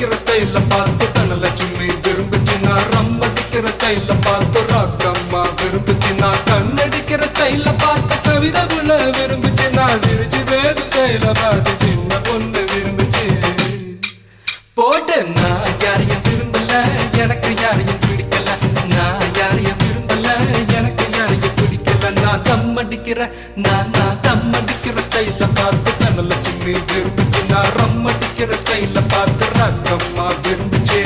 அடிக்கிற ஸ்டைல பார்த்து தனலட்சுமி விரும்புச்சுன்னா ரம் அடிக்கிற ஸ்டைல பார்த்து ராக்கம்மா விரும்புச்சுன்னா கண்ணடிக்கிற ஸ்டைல பார்த்து கவிதை புள்ள விரும்புச்சுன்னா சிரிச்சு பேசும் ஸ்டைல பார்த்து சின்ன பொண்ணு விரும்புச்சு. போட்டு நான் யாரையும் விரும்பல, எனக்கு யாரையும் பிடிக்கல. நான் யாரையும் விரும்பல, எனக்கு யாரையும் பிடிக்கல. நான் தம் அடிக்கிற நான் தம் அடிக்கிற ஸ்டைல பார்த்து தனலட்சுமி விரும்புச்சுன்னா ரம் அடிக்கிற ஸ்டைல பார்த்து ராக்கம்மா விரும்புச்சு.